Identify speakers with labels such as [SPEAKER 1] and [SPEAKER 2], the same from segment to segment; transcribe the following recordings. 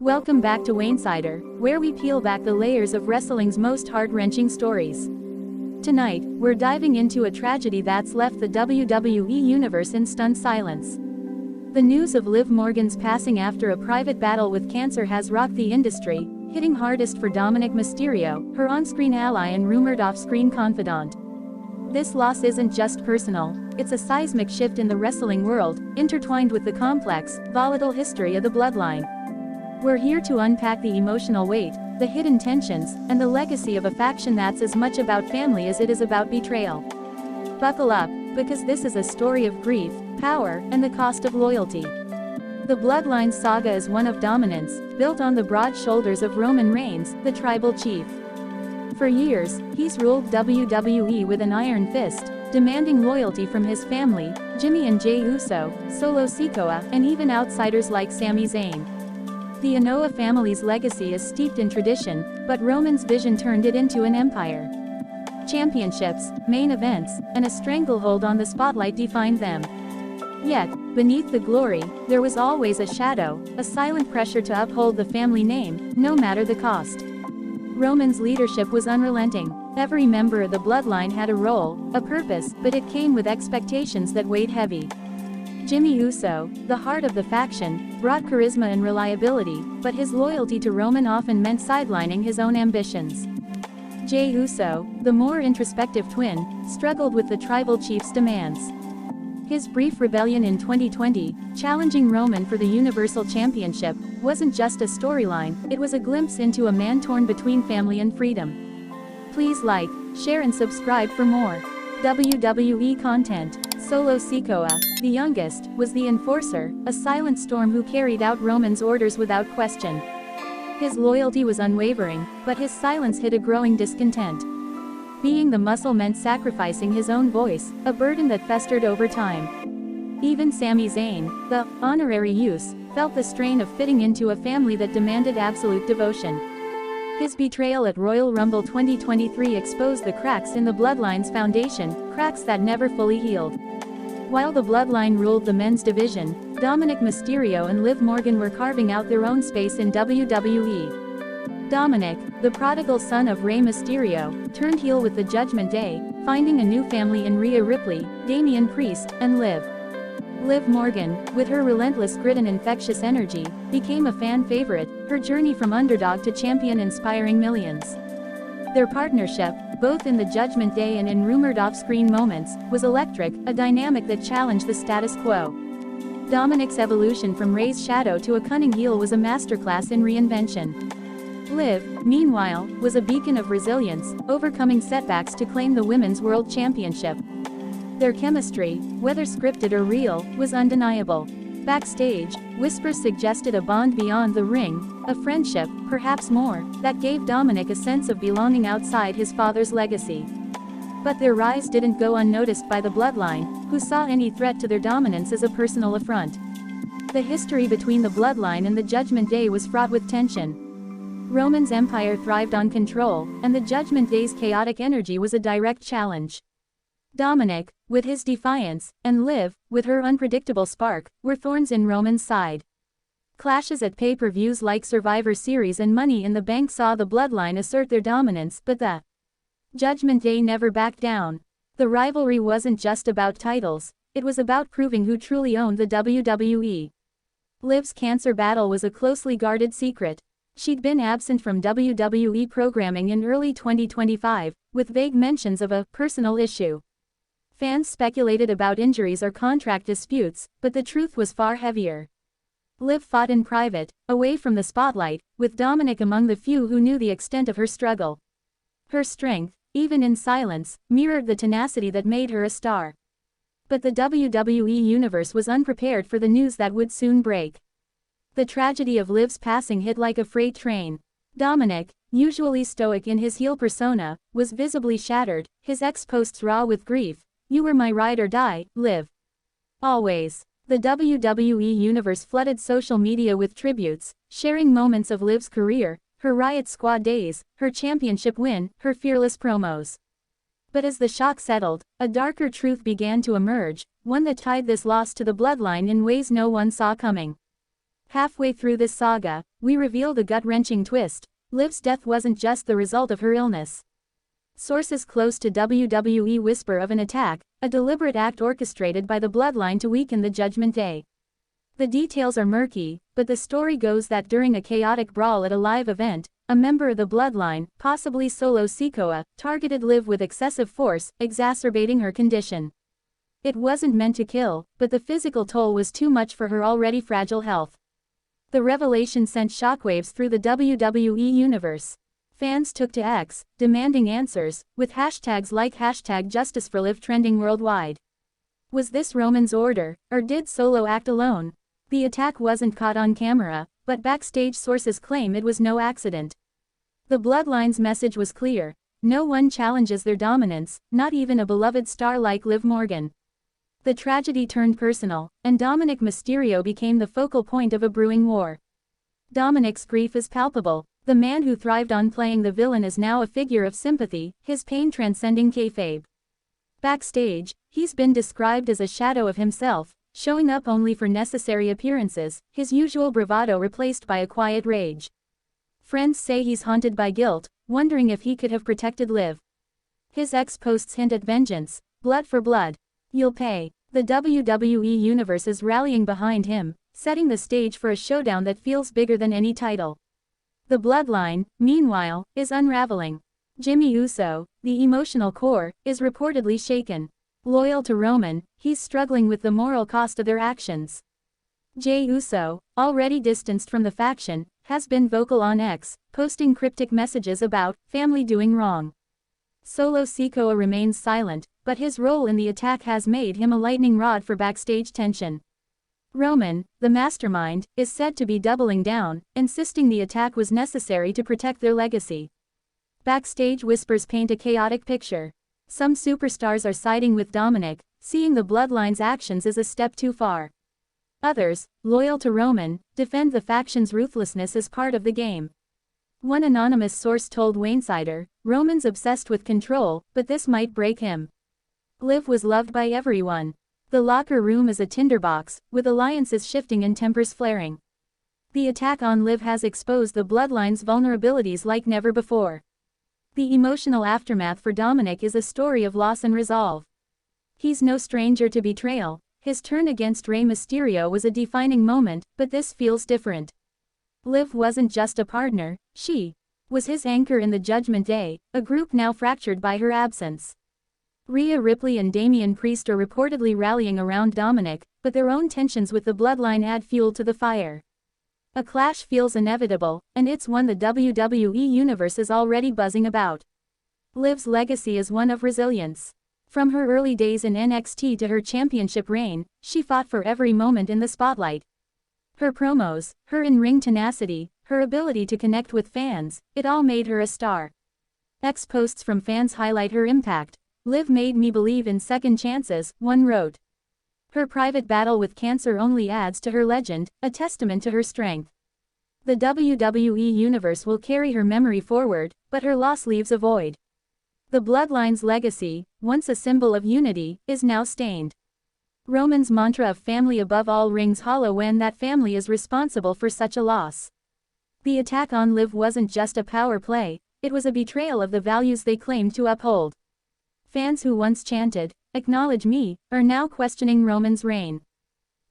[SPEAKER 1] Welcome back to Wainsider, where we peel back the layers of wrestling's most heart-wrenching stories. Tonight, we're diving into a tragedy that's left the WWE Universe in stunned silence. The news of Liv Morgan's passing after a private battle with cancer has rocked the industry, hitting hardest for Dominic Mysterio, her on-screen ally and rumored off-screen confidant. This loss isn't just personal, it's a seismic shift in the wrestling world, intertwined with the complex, volatile history of the bloodline. We're here to unpack the emotional weight, the hidden tensions, and the legacy of a faction that's as much about family as it is about betrayal. Buckle up, because this is a story of grief, power, and the cost of loyalty. The Bloodline saga is one of dominance, built on the broad shoulders of Roman Reigns, the tribal chief. For years, he's ruled WWE with an iron fist, demanding loyalty from his family, Jimmy and Jey Uso, Solo Sikoa, and even outsiders like Sami Zayn. The Anoa'i family's legacy is steeped in tradition, but Roman's vision turned it into an empire. Championships, main events, and a stranglehold on the spotlight defined them. Yet, beneath the glory, there was always a shadow, a silent pressure to uphold the family name, no matter the cost. Roman's leadership was unrelenting. Every member of the bloodline had a role, a purpose, but it came with expectations that weighed heavy. Jimmy Uso, the heart of the faction, brought charisma and reliability, but his loyalty to Roman often meant sidelining his own ambitions. Jey Uso, the more introspective twin, struggled with the tribal chief's demands. His brief rebellion in 2020, challenging Roman for the Universal Championship, wasn't just a storyline, it was a glimpse into a man torn between family and freedom. Please like, share and subscribe for more WWE content. Solo Sikoa, the youngest, was the enforcer, a silent storm who carried out Roman's orders without question. His loyalty was unwavering, but his silence hid a growing discontent. Being the muscle meant sacrificing his own voice, a burden that festered over time. Even Sami Zayn, the honorary use, felt the strain of fitting into a family that demanded absolute devotion. His betrayal at Royal Rumble 2023 exposed the cracks in the Bloodline's foundation, cracks that never fully healed. While the Bloodline ruled the men's division, Dominic Mysterio and Liv Morgan were carving out their own space in WWE. Dominic, the prodigal son of Rey Mysterio, turned heel with the Judgment Day, finding a new family in Rhea Ripley, Damian Priest, and Liv. Liv Morgan, with her relentless grit and infectious energy, became a fan favorite, her journey from underdog to champion inspiring millions. Their partnership, both in the Judgment Day and in rumored off-screen moments, was electric, a dynamic that challenged the status quo. Dominic's evolution from Rey's shadow to a cunning heel was a masterclass in reinvention. Liv, meanwhile, was a beacon of resilience, overcoming setbacks to claim the Women's World Championship. Their chemistry, whether scripted or real, was undeniable. Backstage, whispers suggested a bond beyond the ring, a friendship, perhaps more, that gave Dominic a sense of belonging outside his father's legacy. But their rise didn't go unnoticed by the Bloodline, who saw any threat to their dominance as a personal affront. The history between the Bloodline and the Judgment Day was fraught with tension. Roman's empire thrived on control, and the Judgment Day's chaotic energy was a direct challenge. Dominic, with his defiance, and Liv, with her unpredictable spark, were thorns in Roman's side. Clashes at pay-per-views like Survivor Series and Money in the Bank saw the Bloodline assert their dominance, but the Judgment Day never backed down. The rivalry wasn't just about titles, it was about proving who truly owned the WWE. Liv's cancer battle was a closely guarded secret. She'd been absent from WWE programming in early 2025, with vague mentions of a personal issue. Fans speculated about injuries or contract disputes, but the truth was far heavier. Liv fought in private, away from the spotlight, with Dominic among the few who knew the extent of her struggle. Her strength, even in silence, mirrored the tenacity that made her a star. But the WWE Universe was unprepared for the news that would soon break. The tragedy of Liv's passing hit like a freight train. Dominic, usually stoic in his heel persona, was visibly shattered, his ex-posts raw with grief. "You were my ride or die, Liv. Always." The WWE Universe flooded social media with tributes, sharing moments of Liv's career, her Riot Squad days, her championship win, her fearless promos. But as the shock settled, a darker truth began to emerge, one that tied this loss to the Bloodline in ways no one saw coming. Halfway through this saga, we reveal the gut-wrenching twist. Liv's death wasn't just the result of her illness. Sources close to WWE whisper of an attack, a deliberate act orchestrated by the Bloodline to weaken the Judgment Day. The details are murky, but the story goes that during a chaotic brawl at a live event, a member of the Bloodline, possibly Solo Sikoa, targeted Liv with excessive force, exacerbating her condition. It wasn't meant to kill, but the physical toll was too much for her already fragile health. The revelation sent shockwaves through the WWE universe. Fans took to X, demanding answers, with hashtags like #JusticeForLiv trending worldwide. Was this Roman's order, or did Solo act alone? The attack wasn't caught on camera, but backstage sources claim it was no accident. The Bloodline's message was clear. No one challenges their dominance, not even a beloved star like Liv Morgan. The tragedy turned personal, and Dominik Mysterio became the focal point of a brewing war. Dominik's grief is palpable. The man who thrived on playing the villain is now a figure of sympathy, his pain transcending kayfabe. Backstage, he's been described as a shadow of himself, showing up only for necessary appearances, his usual bravado replaced by a quiet rage. Friends say he's haunted by guilt, wondering if he could have protected Liv. His ex-posts hint at vengeance, blood for blood. You'll pay. The WWE Universe is rallying behind him, setting the stage for a showdown that feels bigger than any title. The Bloodline, meanwhile, is unraveling. Jimmy Uso, the emotional core, is reportedly shaken. Loyal to Roman, he's struggling with the moral cost of their actions. Jey Uso, already distanced from the faction, has been vocal on X, posting cryptic messages about family doing wrong. Solo Sikoa remains silent, but his role in the attack has made him a lightning rod for backstage tension. Roman, the mastermind, is said to be doubling down, insisting the attack was necessary to protect their legacy. Backstage whispers paint a chaotic picture. Some superstars are siding with Dominik, seeing the Bloodline's actions as a step too far. Others, loyal to Roman, defend the faction's ruthlessness as part of the game. One anonymous source told Wainsider, Roman's obsessed with control, but this might break him. Liv was loved by everyone. The locker room is a tinderbox, with alliances shifting and tempers flaring. The attack on Liv has exposed the Bloodline's vulnerabilities like never before. The emotional aftermath for Dominik is a story of loss and resolve. He's no stranger to betrayal. His turn against Rey Mysterio was a defining moment, but this feels different. Liv wasn't just a partner, she was his anchor in the Judgment Day, a group now fractured by her absence. Rhea Ripley and Damian Priest are reportedly rallying around Dominik, but their own tensions with the Bloodline add fuel to the fire. A clash feels inevitable, and it's one the WWE Universe is already buzzing about. Liv's legacy is one of resilience. From her early days in NXT to her championship reign, she fought for every moment in the spotlight. Her promos, her in-ring tenacity, her ability to connect with fans, it all made her a star. X-posts from fans highlight her impact. Liv made me believe in second chances, one wrote. Her private battle with cancer only adds to her legend, a testament to her strength. The WWE Universe will carry her memory forward, but her loss leaves a void. The Bloodline's legacy, once a symbol of unity, is now stained. Roman's mantra of family above all rings hollow when that family is responsible for such a loss. The attack on Liv wasn't just a power play, it was a betrayal of the values they claimed to uphold. Fans who once chanted, "Acknowledge me," are now questioning Roman's reign.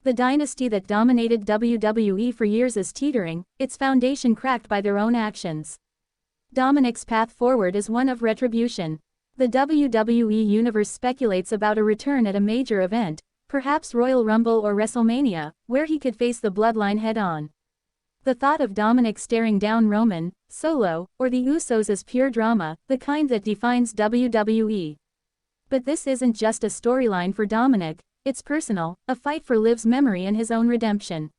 [SPEAKER 1] The dynasty that dominated WWE for years is teetering, its foundation cracked by their own actions. Dominik's path forward is one of retribution. The WWE Universe speculates about a return at a major event, perhaps Royal Rumble or WrestleMania, where he could face the Bloodline head-on. The thought of Dominik staring down Roman, Solo, or the Usos is pure drama, the kind that defines WWE. But this isn't just a storyline for Dominik, it's personal, a fight for Liv's memory and his own redemption.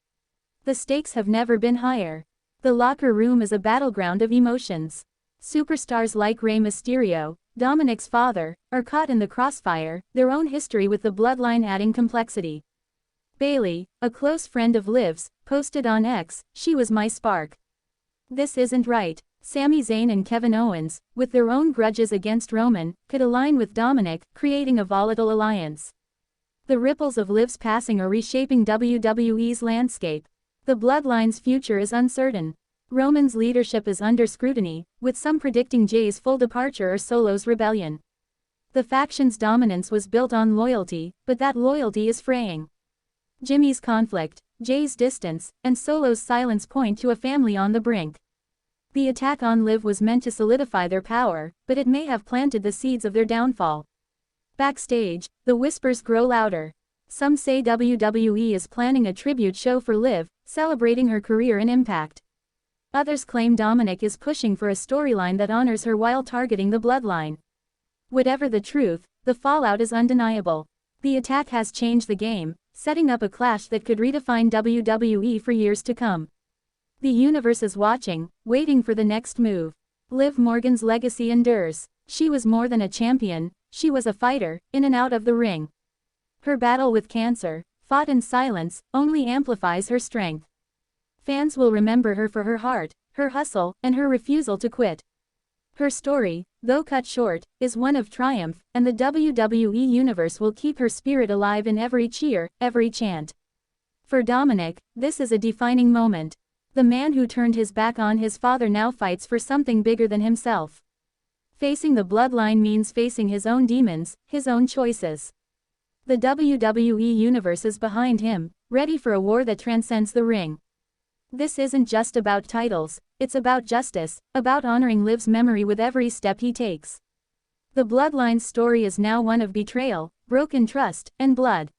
[SPEAKER 1] The stakes have never been higher. The locker room is a battleground of emotions. Superstars like Rey Mysterio, Dominik's father, are caught in the crossfire, their own history with the Bloodline adding complexity. Bayley, a close friend of Liv's, posted on X, "She was my spark. This isn't right." Sami Zayn and Kevin Owens, with their own grudges against Roman, could align with Dominik, creating a volatile alliance. The ripples of Liv's passing are reshaping WWE's landscape. The Bloodline's future is uncertain. Roman's leadership is under scrutiny, with some predicting Jay's full departure or Solo's rebellion. The faction's dominance was built on loyalty, but that loyalty is fraying. Jimmy's conflict, Jay's distance, and Solo's silence point to a family on the brink. The attack on Liv was meant to solidify their power, but it may have planted the seeds of their downfall. Backstage, the whispers grow louder. Some say WWE is planning a tribute show for Liv, celebrating her career and impact. Others claim Dominic is pushing for a storyline that honors her while targeting the Bloodline. Whatever the truth, the fallout is undeniable. The attack has changed the game, setting up a clash that could redefine WWE for years to come. The universe is watching, waiting for the next move. Liv Morgan's legacy endures. She was more than a champion, she was a fighter, in and out of the ring. Her battle with cancer, fought in silence, only amplifies her strength. Fans will remember her for her heart, her hustle, and her refusal to quit. Her story, though cut short, is one of triumph, and the WWE Universe will keep her spirit alive in every cheer, every chant. For Dominic, this is a defining moment. The man who turned his back on his father now fights for something bigger than himself. Facing the Bloodline means facing his own demons, his own choices. The WWE Universe is behind him, ready for a war that transcends the ring. This isn't just about titles, it's about justice, about honoring Liv's memory with every step he takes. The Bloodline's story is now one of betrayal, broken trust, and blood.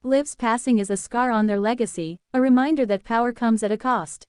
[SPEAKER 1] Liv's passing is a scar on their legacy, a reminder that power comes at a cost.